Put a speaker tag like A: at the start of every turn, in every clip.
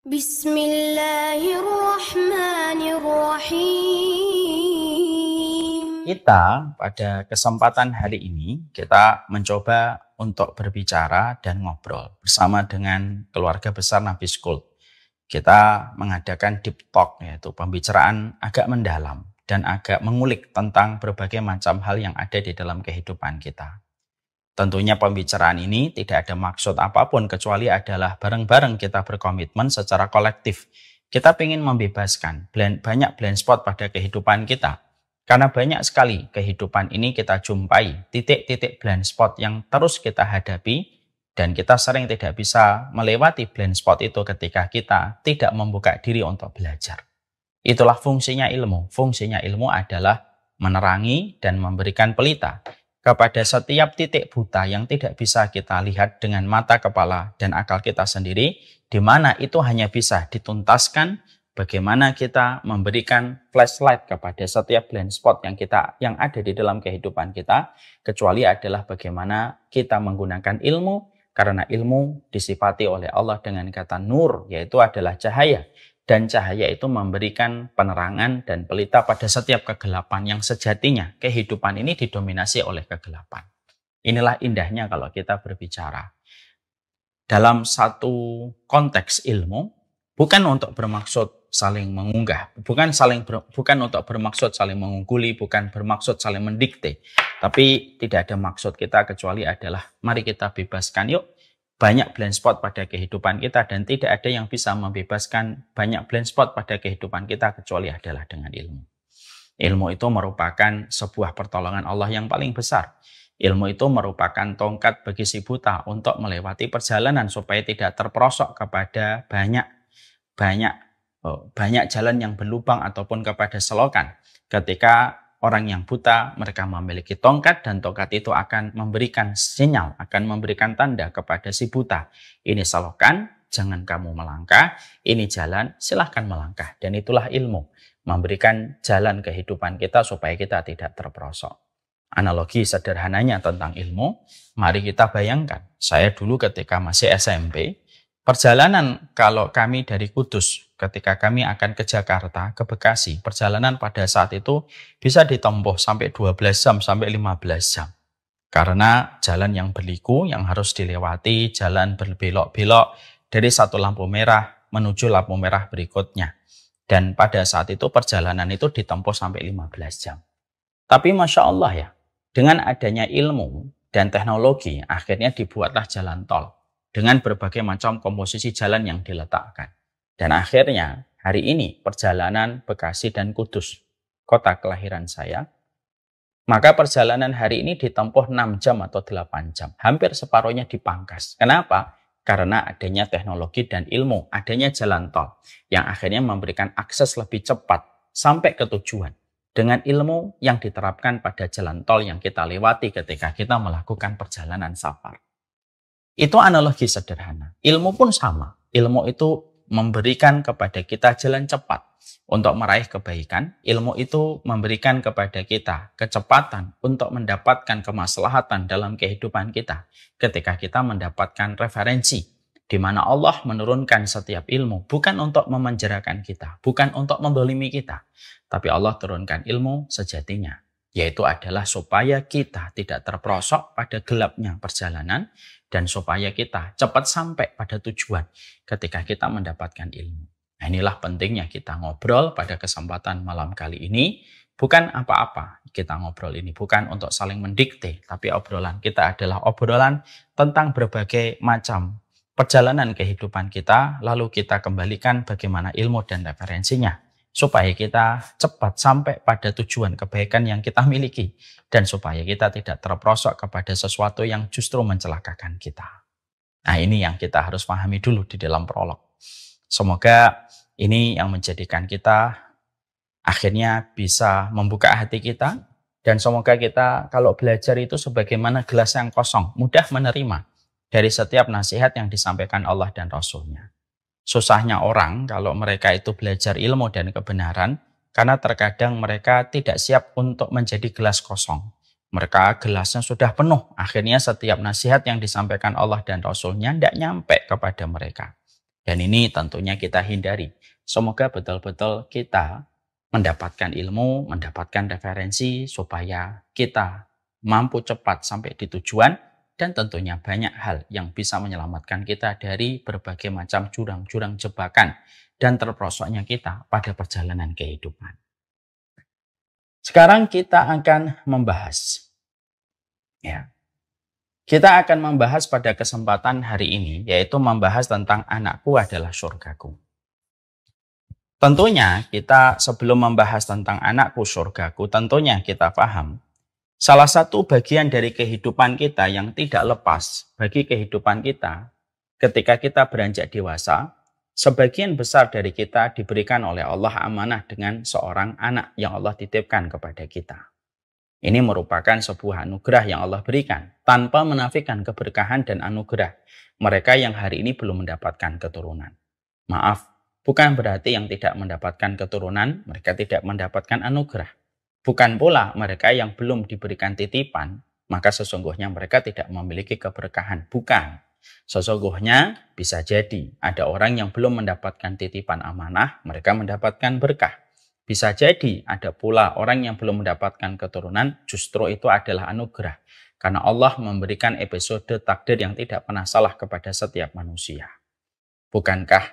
A: Bismillahirrahmanirrahim. Kita pada kesempatan hari ini kita mencoba untuk berbicara dan ngobrol bersama dengan keluarga besar Nabi School. Kita mengadakan deep talk, yaitu pembicaraan agak mendalam dan agak mengulik tentang berbagai macam hal yang ada di dalam kehidupan kita. Tentunya pembicaraan ini tidak ada maksud apapun kecuali adalah bareng-bareng kita berkomitmen secara kolektif. Kita ingin membebaskan banyak blind spot pada kehidupan kita. Karena banyak sekali kehidupan ini kita jumpai titik-titik blind spot yang terus kita hadapi dan kita sering tidak bisa melewati blind spot itu ketika kita tidak membuka diri untuk belajar. Itulah fungsinya ilmu. Fungsinya ilmu adalah menerangi dan memberikan pelita kepada setiap titik buta yang tidak bisa kita lihat dengan mata kepala dan akal kita sendiri, di mana itu hanya bisa dituntaskan bagaimana kita memberikan flashlight kepada setiap blind spot yang ada di dalam kehidupan kita, kecuali adalah bagaimana kita menggunakan ilmu, karena ilmu disifati oleh Allah dengan kata nur, yaitu adalah cahaya. Dan cahaya itu memberikan penerangan dan pelita pada setiap kegelapan yang sejatinya kehidupan ini didominasi oleh kegelapan. Inilah indahnya kalau kita berbicara dalam satu konteks ilmu, bukan untuk bermaksud saling mengunggah, bukan untuk bermaksud saling mengungguli, bukan bermaksud saling mendikte, tapi tidak ada maksud kita kecuali adalah mari kita bebaskan yuk. Banyak blind spot pada kehidupan kita dan tidak ada yang bisa membebaskan banyak blind spot pada kehidupan kita kecuali adalah dengan ilmu. Ilmu itu merupakan sebuah pertolongan Allah yang paling besar. Ilmu itu merupakan tongkat bagi si buta untuk melewati perjalanan supaya tidak terperosok kepada banyak jalan yang berlubang ataupun kepada selokan. Ketika orang yang buta, mereka memiliki tongkat dan tongkat itu akan memberikan sinyal, akan memberikan tanda kepada si buta. Ini selokan, jangan kamu melangkah, ini jalan, silahkan melangkah. Dan itulah ilmu, memberikan jalan kehidupan kita supaya kita tidak terperosok. Analogi sederhananya tentang ilmu, mari kita bayangkan, saya dulu ketika masih SMP, perjalanan kalau kami dari Kudus, ketika kami akan ke Jakarta, ke Bekasi, perjalanan pada saat itu bisa ditempuh sampai 12 jam, sampai 15 jam. Karena jalan yang berliku, yang harus dilewati, jalan berbelok-belok dari satu lampu merah menuju lampu merah berikutnya. Dan pada saat itu perjalanan itu ditempuh sampai 15 jam. Tapi Masya Allah ya, dengan adanya ilmu dan teknologi, akhirnya dibuatlah jalan tol dengan berbagai macam komposisi jalan yang diletakkan. Dan akhirnya hari ini perjalanan Bekasi dan Kudus, kota kelahiran saya, maka perjalanan hari ini ditempuh 6 jam atau 8 jam. Hampir separuhnya dipangkas. Kenapa? Karena adanya teknologi dan ilmu, adanya jalan tol yang akhirnya memberikan akses lebih cepat sampai ke tujuan. Dengan ilmu yang diterapkan pada jalan tol yang kita lewati ketika kita melakukan perjalanan safar. Itu analogi sederhana. Ilmu pun sama. Ilmu itu memberikan kepada kita jalan cepat untuk meraih kebaikan. Ilmu itu memberikan kepada kita kecepatan untuk mendapatkan kemaslahatan dalam kehidupan kita ketika kita mendapatkan referensi di mana Allah menurunkan setiap ilmu bukan untuk memenjarakan kita, bukan untuk mendolimi kita, tapi Allah turunkan ilmu sejatinya, yaitu adalah supaya kita tidak terperosok pada gelapnya perjalanan dan supaya kita cepat sampai pada tujuan ketika kita mendapatkan ilmu. Nah, inilah pentingnya kita ngobrol pada kesempatan malam kali ini. Bukan apa-apa kita ngobrol ini, bukan untuk saling mendikte, tapi obrolan kita adalah obrolan tentang berbagai macam perjalanan kehidupan kita, lalu kita kembalikan bagaimana ilmu dan referensinya, supaya kita cepat sampai pada tujuan kebaikan yang kita miliki, dan supaya kita tidak terperosok kepada sesuatu yang justru mencelakakan kita. Nah, ini yang kita harus pahami dulu di dalam prolog. Semoga ini yang menjadikan kita akhirnya bisa membuka hati kita, dan semoga kita kalau belajar itu sebagaimana gelas yang kosong, mudah menerima dari setiap nasihat yang disampaikan Allah dan Rasul-Nya. Susahnya orang kalau mereka itu belajar ilmu dan kebenaran, karena terkadang mereka tidak siap untuk menjadi gelas kosong. Mereka gelasnya sudah penuh, akhirnya setiap nasihat yang disampaikan Allah dan Rasul-Nya tidak nyampe kepada mereka. Dan ini tentunya kita hindari. Semoga betul-betul kita mendapatkan ilmu, mendapatkan referensi supaya kita mampu cepat sampai di tujuan, dan tentunya banyak hal yang bisa menyelamatkan kita dari berbagai macam jurang-jurang jebakan dan terperosoknya kita pada perjalanan kehidupan. Sekarang kita akan membahas, kita akan membahas pada kesempatan hari ini, yaitu membahas tentang anakku adalah surgaku. Tentunya kita sebelum membahas tentang anakku surgaku, tentunya kita paham salah satu bagian dari kehidupan kita yang tidak lepas bagi kehidupan kita ketika kita beranjak dewasa, sebagian besar dari kita diberikan oleh Allah amanah dengan seorang anak yang Allah titipkan kepada kita. Ini merupakan sebuah anugerah yang Allah berikan tanpa menafikan keberkahan dan anugerah mereka yang hari ini belum mendapatkan keturunan. Maaf, bukan berarti yang tidak mendapatkan keturunan mereka tidak mendapatkan anugerah. Bukan pula mereka yang belum diberikan titipan, maka sesungguhnya mereka tidak memiliki keberkahan. Bukan. Sesungguhnya bisa jadi ada orang yang belum mendapatkan titipan amanah, mereka mendapatkan berkah. Bisa jadi ada pula orang yang belum mendapatkan keturunan, justru itu adalah anugerah. Karena Allah memberikan episode takdir yang tidak pernah salah kepada setiap manusia. Bukankah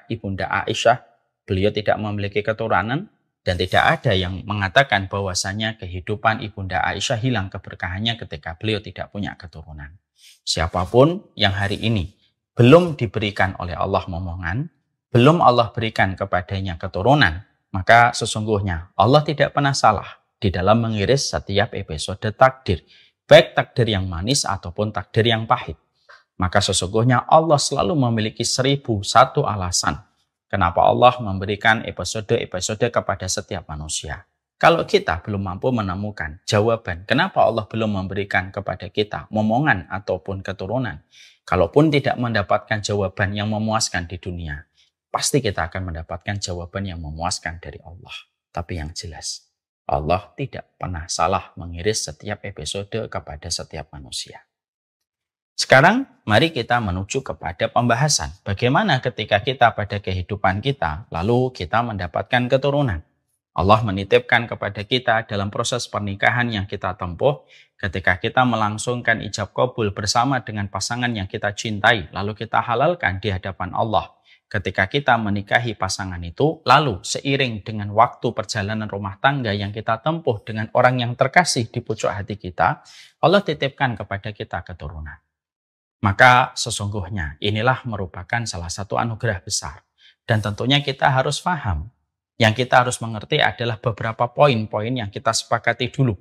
A: Ibunda Aisyah, beliau tidak memiliki keturunan? Dan tidak ada yang mengatakan bahwasanya kehidupan Ibunda Aisyah hilang keberkahannya ketika beliau tidak punya keturunan. Siapapun yang hari ini belum diberikan oleh Allah momongan, belum Allah berikan kepadanya keturunan, maka sesungguhnya Allah tidak pernah salah di dalam mengiris setiap episode takdir, baik takdir yang manis ataupun takdir yang pahit. Maka sesungguhnya Allah selalu memiliki 1001 alasan kenapa Allah memberikan episode-episode kepada setiap manusia. Kalau kita belum mampu menemukan jawaban kenapa Allah belum memberikan kepada kita momongan ataupun keturunan, kalaupun tidak mendapatkan jawaban yang memuaskan di dunia, pasti kita akan mendapatkan jawaban yang memuaskan dari Allah. Tapi yang jelas, Allah tidak pernah salah mengiris setiap episode kepada setiap manusia. Sekarang mari kita menuju kepada pembahasan bagaimana ketika kita pada kehidupan kita lalu kita mendapatkan keturunan. Allah menitipkan kepada kita dalam proses pernikahan yang kita tempuh ketika kita melangsungkan ijab qabul bersama dengan pasangan yang kita cintai lalu kita halalkan di hadapan Allah. Ketika kita menikahi pasangan itu lalu seiring dengan waktu perjalanan rumah tangga yang kita tempuh dengan orang yang terkasih di pucuk hati kita, Allah titipkan kepada kita keturunan. Maka sesungguhnya inilah merupakan salah satu anugerah besar. Dan tentunya kita harus paham. Yang kita harus mengerti adalah beberapa poin-poin yang kita sepakati dulu.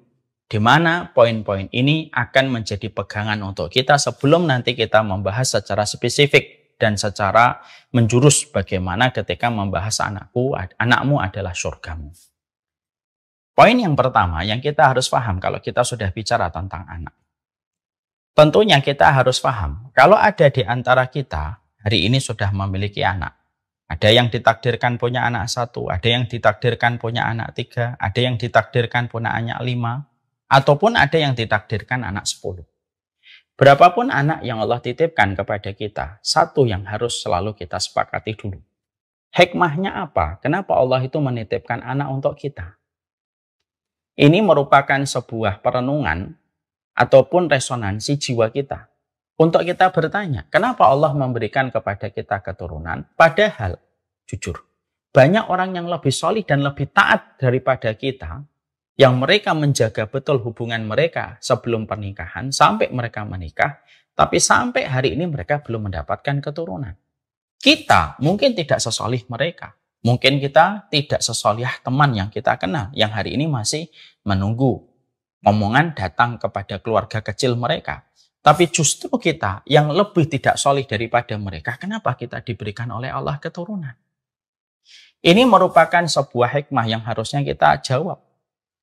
A: Di mana poin-poin ini akan menjadi pegangan untuk kita sebelum nanti kita membahas secara spesifik dan secara menjurus bagaimana ketika membahas anakmu adalah surgamu. Poin yang pertama yang kita harus paham kalau kita sudah bicara tentang anak. Tentunya kita harus paham, kalau ada di antara kita hari ini sudah memiliki anak. Ada yang ditakdirkan punya anak 1, ada yang ditakdirkan punya anak 3, ada yang ditakdirkan punya anak 5, ataupun ada yang ditakdirkan anak 10. Berapapun anak yang Allah titipkan kepada kita, satu yang harus selalu kita sepakati dulu. Hikmahnya apa? Kenapa Allah itu menitipkan anak untuk kita? Ini merupakan sebuah perenungan ataupun resonansi jiwa kita. Untuk kita bertanya, kenapa Allah memberikan kepada kita keturunan? Padahal, jujur, banyak orang yang lebih solih dan lebih taat daripada kita, yang mereka menjaga betul hubungan mereka sebelum pernikahan, sampai mereka menikah, tapi sampai hari ini mereka belum mendapatkan keturunan. Kita mungkin tidak sesolih mereka. Mungkin kita tidak sesolih teman yang kita kenal, yang hari ini masih menunggu omongan datang kepada keluarga kecil mereka. Tapi justru kita yang lebih tidak solih daripada mereka, kenapa kita diberikan oleh Allah keturunan? Ini merupakan sebuah hikmah yang harusnya kita jawab.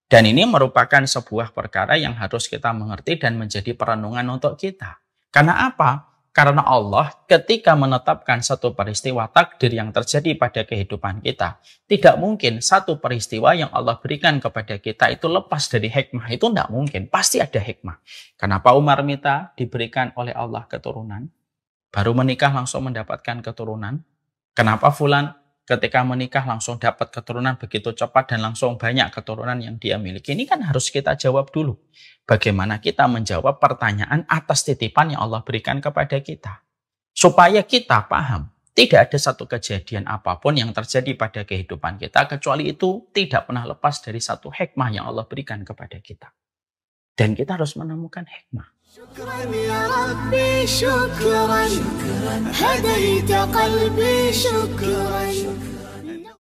A: Dan ini merupakan sebuah perkara yang harus kita mengerti dan menjadi perenungan untuk kita. Karena apa? Karena Allah ketika menetapkan satu peristiwa takdir yang terjadi pada kehidupan kita, tidak mungkin satu peristiwa yang Allah berikan kepada kita itu lepas dari hikmah. Itu tidak mungkin, pasti ada hikmah. Kenapa Umar minta diberikan oleh Allah keturunan? baru menikah langsung mendapatkan keturunan? Kenapa fulan ketika menikah langsung dapat keturunan begitu cepat dan langsung banyak keturunan yang dia miliki? Ini kan harus kita jawab dulu. Bagaimana kita menjawab pertanyaan atas titipan yang Allah berikan kepada kita. Supaya kita paham, tidak ada satu kejadian apapun yang terjadi pada kehidupan kita, kecuali itu tidak pernah lepas dari satu hikmah yang Allah berikan kepada kita. Dan kita harus menemukan hikmah. Syukran ya Rabbi, syukran, hadaita qalbi, syukran.